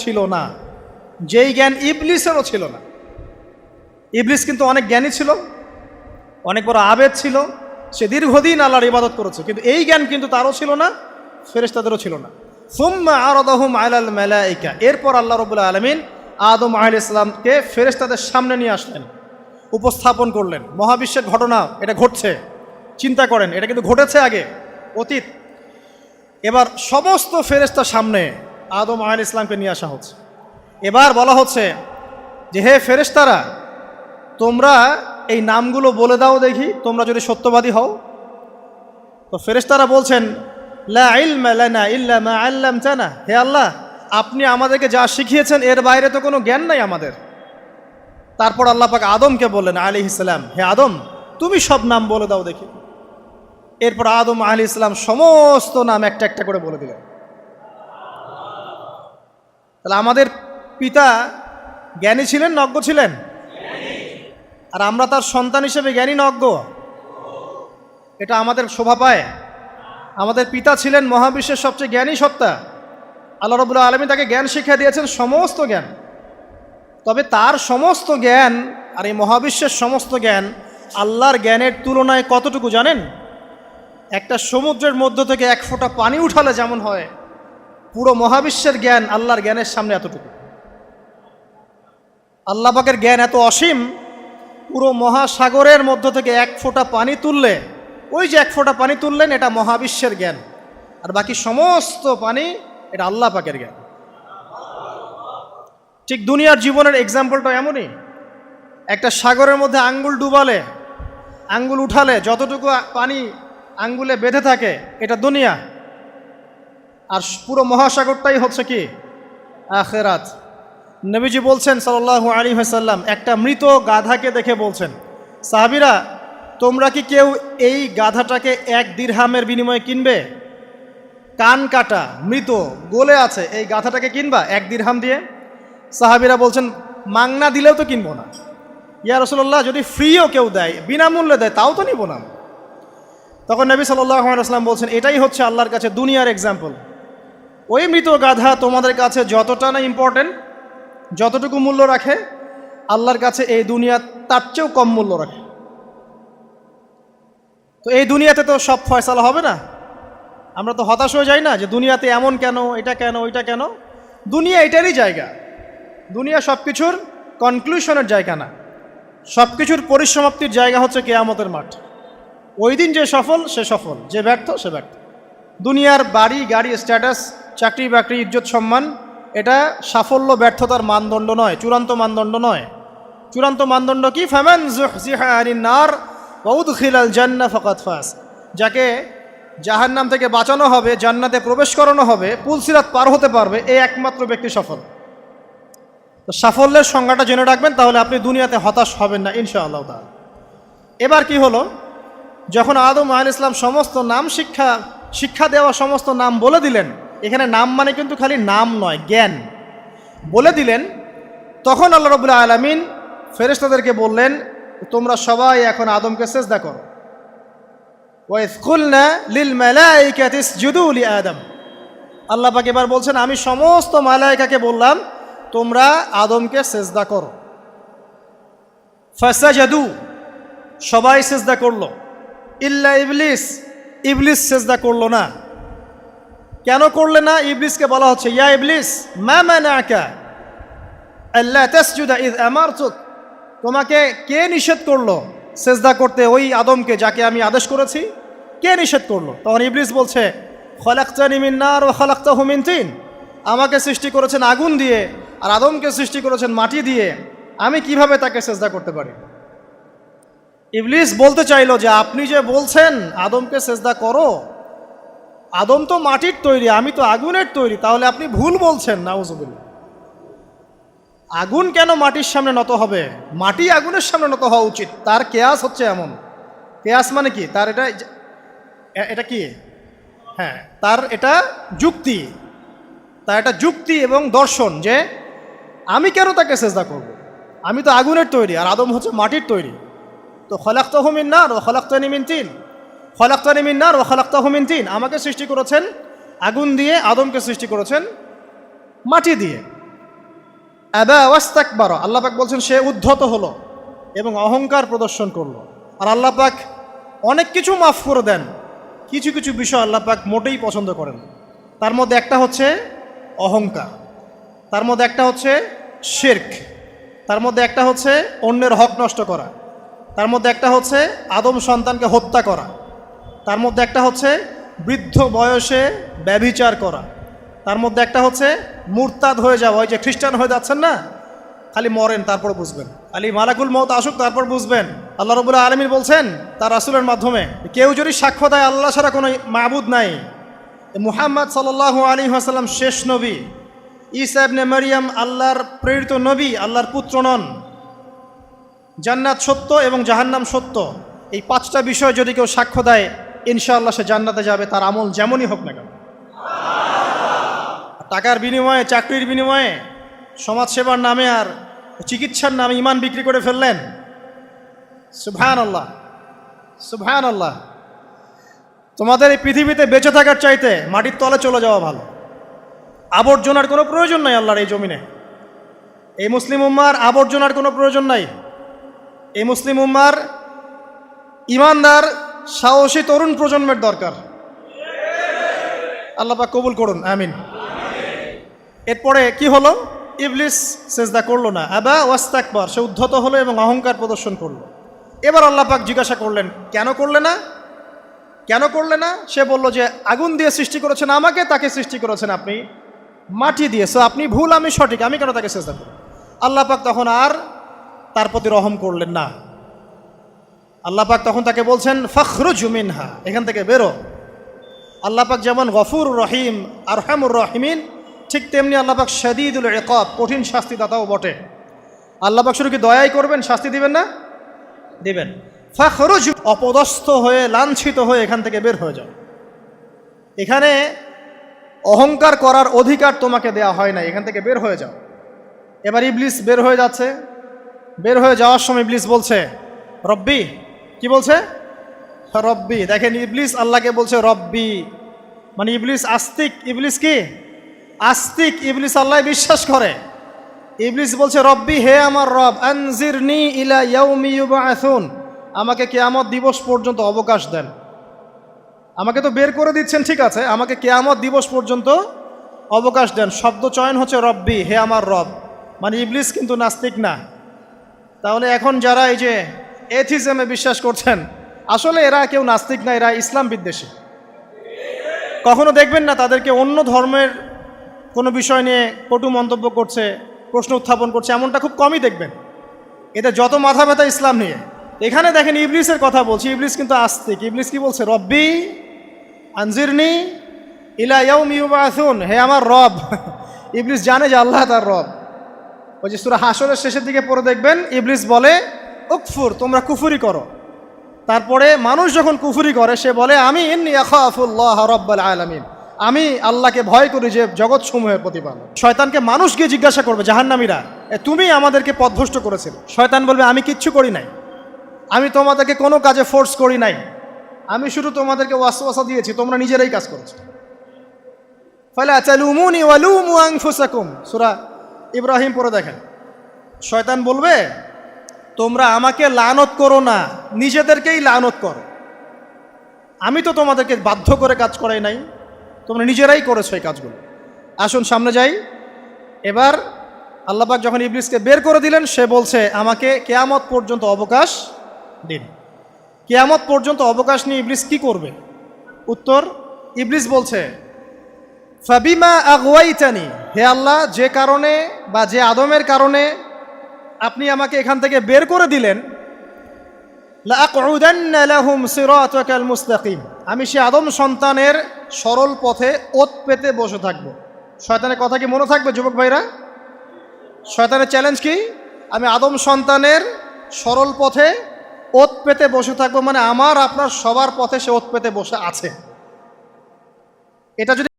ছিল না, যেই জ্ঞান ইবলিসেরও ছিল না। ইবলিস কিন্তু অনেক জ্ঞানী ছিল, অনেক বড় আবেদ ছিল, সে দীর্ঘদিন আল্লাহর ইবাদত করেছে, কিন্তু এই জ্ঞান কিন্তু তারও ছিল না, ফেরেশতাদেরও ছিল না। সুম্মা আরাদাহুম আলাল মালাইকা, এরপর আল্লাহ রাব্বুল আলামিন আদম আলাইহিস সালামকে ফেরেশতাদের সামনে নিয়ে আসলেন, উপস্থাপন করলেন। মহাবিশ্বের ঘটনা, এটা ঘটছে, চিন্তা করেন, এটা কিন্তু ঘটেছে আগে, অতীত। এবার সমস্ত ফেরেশতার সামনে আদম আলাইহিস সালামকে নিয়ে আসা হচ্ছে। এবার বলা হচ্ছে যে, হে ফেরেশতারা, তোমরা এই নামগুলো বলে দাও দেখি, তোমরা যদি সত্যবাদী হও। তো ফেরেশতারা বলছেন, লা ইলমা লানা ইল্লা মা আল্লামতানা, হে আল্লাহ, আপনি আমাদেরকে যা শিখিয়েছেন এর বাইরে তো কোনো জ্ঞান নাই আমাদের। তারপর আল্লাহ পাক আদমকে বললেন আলাইহিস সালাম, হে আদম, তুমি সব নাম বলে দাও দেখি। এরপর আদম আলাইহিস সালাম সমস্ত নাম একটা একটা করে বলে দিলেন। তাহলে আমাদের পিতা জ্ঞানী ছিলেন, নজ্ঞ ছিলেন? আর আমরা তার সন্তান হিসেবে জ্ঞানী না অজ্ঞ? এটা আমাদের শোভা পায়? আমাদের পিতা ছিলেন মহাবিশ্বের সবচেয়ে জ্ঞানী সত্তা, আল্লাহ রাব্বুল আলামিন তাকে জ্ঞান শিক্ষা দিয়েছেন, সমস্ত জ্ঞান। তবে তার সমস্ত জ্ঞান আর এই মহাবিশ্বের সমস্ত জ্ঞান আল্লাহর জ্ঞানের তুলনায় কতটুকু জানেন? একটা সমুদ্রের মধ্য থেকে এক ফোঁটা পানি উঠালে যেমন হয়, পুরো মহাবিশ্বের জ্ঞান আল্লাহর জ্ঞানের সামনে এতটুকু। আল্লাহ পাকের জ্ঞান এত অসীম, পুরো মহাসাগরের মধ্য থেকে এক ফোঁটা পানি তুললে, ওই যে এক ফোঁটা পানি তুললেন, এটা মহাবিশ্বের জ্ঞান, আর বাকি সমস্ত পানি এটা আল্লাহ পাকের জ্ঞান। ঠিক দুনিয়ার জীবনের এক্সাম্পলটা এমনই। একটা সাগরের মধ্যে আঙ্গুল ডুবালে, আঙ্গুল উঠালে যতটুকু পানি আঙ্গুলে বেঁধে থাকে, এটা দুনিয়া। আর পুরো মহাসাগরটাই হচ্ছে কি? আখিরাত। নবীজি বলছেন সাল্লাল্লাহু আলাইহি ওয়াসাল্লাম, একটা মৃত গাধাকে দেখে বলছেন, সাহাবীরা, তোমরা কি কেউ এই গাধাটাকে 1 দিরহামের বিনিময়ে কিনবে? কান কাটা, মৃত, গলে আছে, এই গাধাটাকে কিনবা 1 দিরহাম দিয়ে? সাহাবীরা বলছেন, মাংনা দিলেও তো কিনবো না। ইয়া রাসূলুল্লাহ, যদি ফ্রিও কেউ দেয়, বিনামূল্যে দেয়, তাও তো নিব না। তখন নবী সাল্লাল্লাহু আলাইহি ওয়াসাল্লাম বলছেন, এটাই হচ্ছে আল্লাহর কাছে দুনিয়ার এক্সাম্পল। ওই মৃত গাধা তোমাদের কাছে যতটা না ইম্পর্টেন্ট, যতটুকু মূল্য রাখে, আল্লাহর কাছে এই দুনিয়া তার চেয়েও কম মূল্য রাখে। তো এই দুনিয়াতে তো সব ফয়সালা হবে না। আমরা তো হতাশ হয়ে যাই না যে দুনিয়াতে এমন কেন, এটা কেন, ওইটা কেন। দুনিয়া এটারই জায়গা, দুনিয়া সব কিছুর কনক্লুশনের জায়গা না, সব কিছুর পরিসমাপ্তির জায়গা হচ্ছে কিয়ামতের মাঠ। ওই দিন যে সফল সে সফল, যে ব্যর্থ সে ব্যর্থ। দুনিয়ার বাড়ি গাড়ি, স্ট্যাটাস, চাকরি বাকরি, ইজ্জত সম্মান, এটা সাফল্য ব্যর্থতার মানদণ্ড নয়, চূড়ান্ত মানদণ্ড নয়। চূড়ান্ত মানদণ্ড কি? ফামান যুহজিহা আনিন নার ওয়া উদখিলাল জান্নাহ ফাকাদ ফাজ, যাকে জাহান্নাম থেকে বাঁচানো হবে, জান্নাতে প্রবেশ করানো হবে, পুলসিরাত পার হতে পারবে, এই একমাত্র ব্যক্তি সফল। তো সাফল্যের সংজ্ঞাটা জেনে রাখবেন, তাহলে আপনি দুনিয়াতে হতাশ হবেন না ইনশাআল্লাহ তাআলা। এবার কি হলো, যখন আদম আলাইহিস সালাম সমস্ত নাম শিক্ষা দেওয়া সমস্ত নাম বলে দিলেন, এখানে নাম মানে কিন্তু খালি নাম নয়, জ্ঞান বলে দিলেন, তখন আল্লাহ রাব্বুল আলামিন ফেরেশতাদেরকে বললেন, তোমরা সবাই এখন আদমকে সিজদা করো। ওয়া ইয কুলনা লিল মালাইকাতি ইসজুদু লি আদম, আল্লাহ পাক এবার বলছেন, আমি সমস্ত মালায়েকাকে বললাম তোমরা আদমকে সিজদা করো। ফাসাজাদু, সবাই সিজদা করলো, ইল্লা ইবলিস, ইবলিস সিজদা করলো না। কেন করলে না? ইবলিসকে বলা হচ্ছে, ইয়া ইবলিস মা মানাকা আল্লা তাসজুদা ইয আমারতুক, তোমাকে কে নিষেধ করলো সিজদা করতে ওই আদমকে যাকে আমি আদেশ করেছি? কে নিষেধ করলো? তখন ইবলিস বলছে, খলাকতানি মিন নার ওয়া খলাকতাহু মিন তিন, আমাকে সৃষ্টি করেছেন আগুন দিয়ে আর আদমকে সৃষ্টি করেছেন মাটি দিয়ে, আমি কিভাবে তাকে সিজদা করতে পারি? ইবলিস বলতে চাইলো যে আপনি যে বলছেন আদমকে সিজদা করো, আদম তো মাটির তৈরি, আমি তো আগুনের তৈরি, তাহলে আপনি ভুল বলছেন। নাউজুবিল্লাহ। আগুন কেন মাটির সামনে নত হবে? মাটি আগুনের সামনে নত হওয়া উচিত। তার কেয়াস হচ্ছে এমন, কেয়াস মানে কি? তার এটা কি? হ্যাঁ, তার এটা যুক্তি, তার এটা যুক্তি এবং দর্শন যে আমি কেন তাকে সিজদা করব? আমি তো আগুনের তৈরি আর আদম হচ্ছে মাটির তৈরি। তো খলাকতাহু মিন নার ওয়া খলাকতানি মিন তিন, খলাকতানি মিন নার ওয়া খলাকতাহু মিন তিন, আমাকে সৃষ্টি করেছেন আগুন দিয়ে, আদমকে সৃষ্টি করেছেন মাটি দিয়ে। আবা ওয়াস্তাকবারা, আল্লাহ পাক বলছেন সে উদ্ধত হলো এবং অহংকার প্রদর্শন করলো। আর আল্লাহ পাক অনেক কিছু মাফ করে দেন, কিছু কিছু বিষয় আল্লাহ পাক মোটেই পছন্দ করেন। তার মধ্যে একটা হচ্ছে অহংকার, তার মধ্যে একটা হচ্ছে শিরক, তার মধ্যে একটা হচ্ছে অন্যের হক নষ্ট করা, তার মধ্যে একটা হচ্ছে আদম সন্তানকে হত্যা করা, তার মধ্যে একটা হচ্ছে বৃদ্ধ বয়সে ব্যভিচার করা, তার মধ্যে একটা হচ্ছে মুরতাদ হয়ে যাওয়া। ওই যে খ্রিস্টান হয়ে যাচ্ছেন না, খালি মরেন তারপর বুঝবেন, খালি মালাকুল মউত আসুক তারপর বুঝবেন। আল্লাহ রাব্বুল আলামিন বলছেন তার রাসূলের মাধ্যমে, কেউ যদি সাক্ষ্য দেয় আল্লাহ ছাড়া কোনো মাবুদ নাই, মুহাম্মদ সাল্লাল্লাহু আলাইহি ওয়াসাল্লাম শেষ নবী, ঈসা ইবনে মারইয়াম আল্লাহর প্রেরিত নবী, আল্লাহর পুত্র নন, জান্নাত সত্য এবং জাহান্নাম সত্য, এই পাঁচটা বিষয় যদি কেউ সাক্ষ্য দেয় ইনশাআল্লাহ সে জান্নাতে যাবে, তার আমল যেমনই হোক না কেন। টাকার বিনিময়ে, চাকরির বিনিময়ে, সমাজসেবার নামে আর চিকিৎসার নামে ইমান বিক্রি করে ফেললেন, সুবহানাল্লাহ সুবহানাল্লাহ। তোমাদের এই পৃথিবীতে বেঁচে থাকার চাইতে মাটির তলে চলে যাওয়া ভালো। আবর্জনার কোনো প্রয়োজন নাই আল্লাহর এই জমিনে। এই মুসলিম উম্মার আবর্জনার কোনো প্রয়োজন নাই। এই মুসলিম উম্মার ইমানদার সাহসী তরুণ প্রজন্মের দরকার। আল্লাহ পাক কবুল করুন, আমিন। এরপরে কি হলো? ইবলিস সেজদা করলো না, আবা ওয়াস্তাকবার, সে উদ্ধত হলো এবং অহংকার প্রদর্শন করলো। এবার আল্লাহ পাক জিজ্ঞাসা করলেন কেন করলে না, কেন করলে না? সে বলল যে আগুন দিয়ে সৃষ্টি করেছেন আমাকে, তাকে সৃষ্টি করেছেন আপনি মাটি দিয়ে, সো আপনি ভুল আমি সঠিক, আমি কেন তাকে সেজদা করব? আল্লাহ পাক তখন আর তার প্রতি রহম করলেন না। আল্লাহ পাক তখন তাকে বলছেন ফখরুজ মিনহা, এখান থেকে বেরো। আল্লাহ পাক যেমন গফুর রহিম আরহামুর রহিমিন, ঠিক তেমনি আল্লাহ পাক শাদীদুল ইকাব, কঠিন শাস্তিদাতাও বটে। আল্লাহ পাক শুধু কি দয়াই করবেন, শাস্তি দিবেন না? দিবেন। ফখরুজ, অপদস্থ হয়ে লাঞ্ছিত হয়ে এখান থেকে বের হয়ে যাও। এখানে অহংকার করার অধিকার তোমাকে দেয়া হয় না, এখান থেকে বের হয়ে যাও। এবার ইবলিস বের হয়ে যাচ্ছে। বের হয়ে যাওয়ার সময় ইবলিস বলছে রব্বি, কি বলছে? রব্বি। দেখেন ইবলিস আল্লাহকে বলছে রব্বি, মানে ইবলিস আস্তিক। ইবলিস কি আস্তিক? ইবলিস আল্লাহ বিশ্বাস করে। ইবলিস বলছে রব্বি, হে আমার রব, আনজিরনি ইলা ইয়াউমি ইউবআসুন, আমাকে কিয়ামত দিবস পর্যন্ত অবকাশ দেন। আমাকে তো বের করে দিচ্ছেন, ঠিক আছে, আমাকে কিয়ামত দিবস পর্যন্ত অবকাশ দেন। শব্দ চয়ন হচ্ছে রব্বি, হে আমার রব, মানে ইবলিস কিন্তু নাস্তিক না। তাহলে এখন যারা এই যে এথিজমে বিশ্বাস করছেন, আসলে এরা কেউ নাস্তিক না, এরা ইসলাম বিদ্বেষী। কখনো দেখবেন না তাদেরকে অন্য ধর্মের কোনো বিষয় নিয়ে কটু মন্তব্য করছে, প্রশ্ন উত্থাপন করছে, এমনটা খুব কমই দেখবেন। এদের যত মাথা ব্যথা ইসলাম নিয়ে। এখানে দেখেন ইবলিসের কথা বলছি, ইবলিস কিন্তু আস্তিক। ইবলিস কি বলছে? রব্বি আনজিরনি ইলা ইয়াউমি ইউবআসুন, হে আমার রব। ইবলিস জানে যে আল্লাহ তার রব। ওই যে সূরা হাশরের শেষের দিকে পড়ে দেখবেন ইবলিস বলে উকফুর, তোমরা কুফরি করো। তারপরে মানুষ যখন কুফরি করে সে বলে আমি ইন্নী আখাফুল্লাহ রাব্বাল আলামিন, আমি আল্লাহকে ভয় করি যে জগৎ সমূহের প্রতিপালক। শয়তানকে মানুষ গিয়ে জিজ্ঞাসা করবে, জাহান্নামীরা তুমি আমাদেরকে পথভ্রষ্ট করেছিলে। শয়তান বলবে আমি কিচ্ছু করি নাই, আমি তোমাদেরকে কোনো কাজে ফোর্স করি নাই, আমি শুধু তোমাদেরকে ওয়াসওয়াসা দিয়েছি, তোমরা নিজেরাই কাজ করেছো। ফালা তালুমুনি ওয়ালুমু আনফুসাকুম, সূরা ইব্রাহিম পড়ে দেখেন। শয়তান বলবে তোমরা আমাকে লানত করো না, নিজেদেরকেই লানত করো, আমি তো তোমাদেরকে বাধ্য করে কাজ করাই নাই, তোমরা নিজেরাই করেছো এই কাজগুলো। আসুন সামনে যাই। এবার আল্লাহ পাক যখন ইবলিসকে বের করে দিলেন, সে বলছে আমাকে কিয়ামত পর্যন্ত অবকাশ দিন। কিয়ামত পর্যন্ত অবকাশ নিয়ে ইবলিস কি করবে? উত্তর, ইবলিস বলছে ফাবিমা আগওয়াইতানি, হে আল্লাহ, যে কারণে বা যে আদমের কারণে আপনি আমাকে এখান থেকে বের করে দিলেন, লাআকউদান্না লাহুম সিরাতাকাল মুস্তাকিম, আমি সে আদম সন্তানের সরল পথে ওত পেতে বসে থাকবো। শয়তানের কথা কি মনে থাকবে যুবক ভাইরা? শয়তানের চ্যালেঞ্জ কি? আমি আদম সন্তানের সরল পথে ওত পেতে বসে থাকবো, মানে আমার আপনার সবার পথে সে ওত পেতে বসে আছে। এটা যদি